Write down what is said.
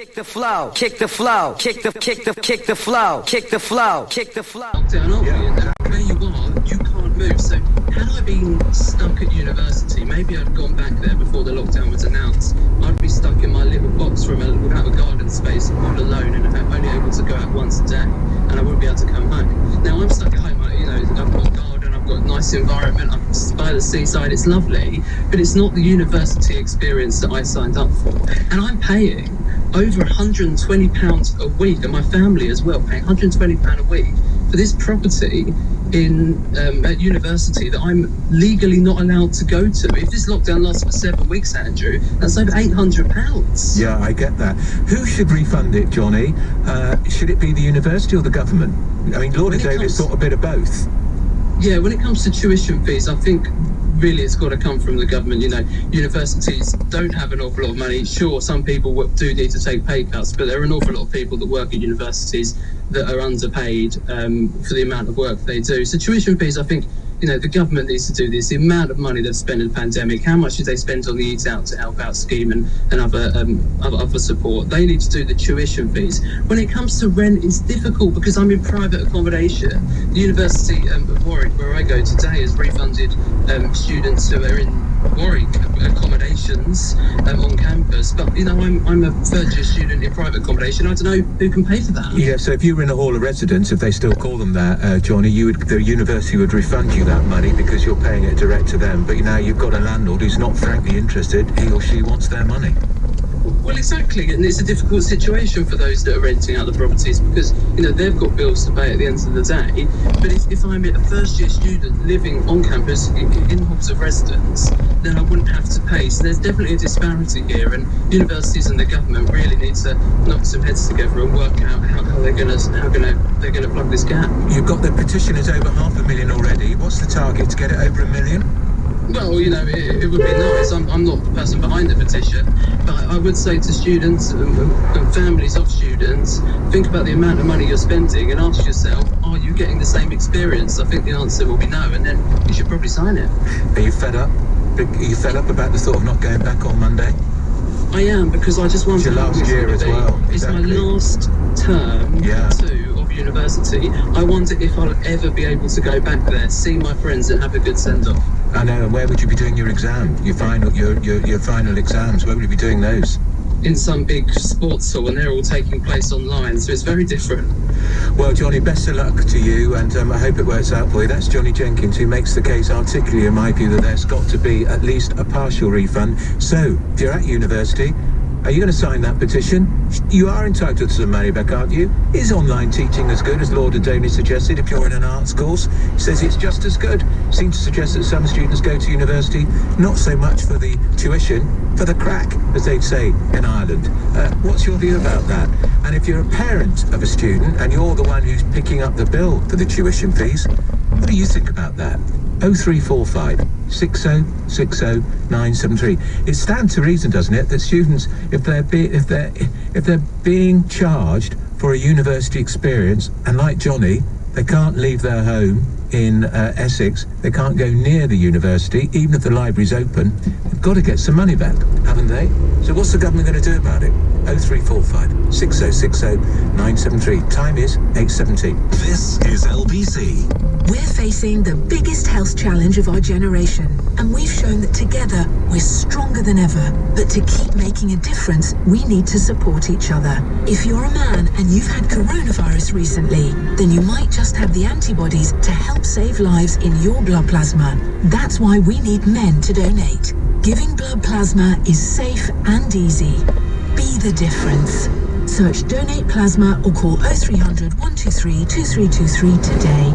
Kick the flow, kick the flow, kick the flow, kick the flow, kick the flow. Lockdown, aren't we? And where you are, you can't move. So had I been stuck at university, maybe I'd gone back there before the lockdown was announced. I'd be stuck in my little box room without a garden space, all alone, and only able to go out once a day, and I wouldn't be able to come back. Now I'm stuck at home. I've got a garden, I've got a nice environment, I'm by the seaside, it's lovely, but it's not the university experience that I signed up for. And I'm paying over £120 a week, and my family as well, paying £120 a week for this property at university that I'm legally not allowed to go to. If this lockdown lasts for 7 weeks, Andrew, that's over £800. Yeah, I get that. Who should refund it, Johnny? Should it be the university or the government? I mean, Lord and Davis thought a bit of both. Yeah, when it comes to tuition fees, I think really it's got to come from the government. Universities don't have an awful lot of money. Sure, some people do need to take pay cuts, but there are an awful lot of people that work at universities that are underpaid for the amount of work they do. So tuition fees, I think, the government needs to do this. The amount of money they've spent in the pandemic, how much did they spend on the Eat Out to Help Out scheme and other support? They need to do the tuition fees. When it comes to rent, it's difficult because I'm in private accommodation. The University of Warwick, where I go today, has refunded students who are in Warwick accommodations on campus, but I'm a third year student in private accommodation. I don't know who can pay for that. Yeah, so if you were in a hall of residence, if they still call them that, Johnny, the university would refund you that money because you're paying it direct to them. But now you've got a landlord who's not frankly interested. He or she wants their money. Well, exactly, and it's a difficult situation for those that are renting out the properties because, they've got bills to pay at the end of the day. But if I'm a first-year student living on campus in halls of residence, then I wouldn't have to pay. So there's definitely a disparity here, and universities and the government really need to knock some heads together and work out how they're going to plug this gap. You've got the petition is over 500,000 already. What's the target to get it over 1 million? Well, it would be nice. I'm not the person behind the petition, but I would say to students and families of students, think about the amount of money you're spending and ask yourself, are you getting the same experience? I think the answer will be no, and then you should probably sign it. Are you fed up? Are you fed up about the thought of not going back on Monday? I am, because I just want to... It's your last year as well. It's my last term too of university. I wonder if I'll ever be able to go back there, see my friends and have a good send-off. I know, and where would you be doing your exam? Your final exams, where would you be doing those? In some big sports hall, and they're all taking place online, so it's very different. Well, Johnny, best of luck to you, and I hope it works out for you. That's Johnny Jenkins, who makes the case articulately, in my view, that there's got to be at least a partial refund. So, if you're at university, are you going to sign that petition? You are entitled to some money back, aren't you? Is online teaching as good as Lord and Daly suggested if you're in an arts course? He says it's just as good. Seems to suggest that some students go to university not so much for the tuition, for the crack, as they'd say in Ireland. What's your view about that? And if you're a parent of a student and you're the one who's picking up the bill for the tuition fees, what do you think about that? 0345 6060 973. It stands to reason, doesn't it, that students, if they're being charged for a university experience, and like Johnny, they can't leave their home in Essex, they can't go near the university, even if the library's open, they've got to get some money back, haven't they? So what's the government going to do about it? 0345 6060 973. Time is 8:17. This is LBC. We're facing the biggest health challenge of our generation, and we've shown that together we're stronger than ever. But to keep making a difference, we need to support each other. If you're a man and you've had coronavirus recently, then you might just have the antibodies to help save lives in your blood plasma. That's why we need men to donate. Giving blood plasma is safe and easy. Be the difference. Search Donate Plasma or call 0300 123 2323 today.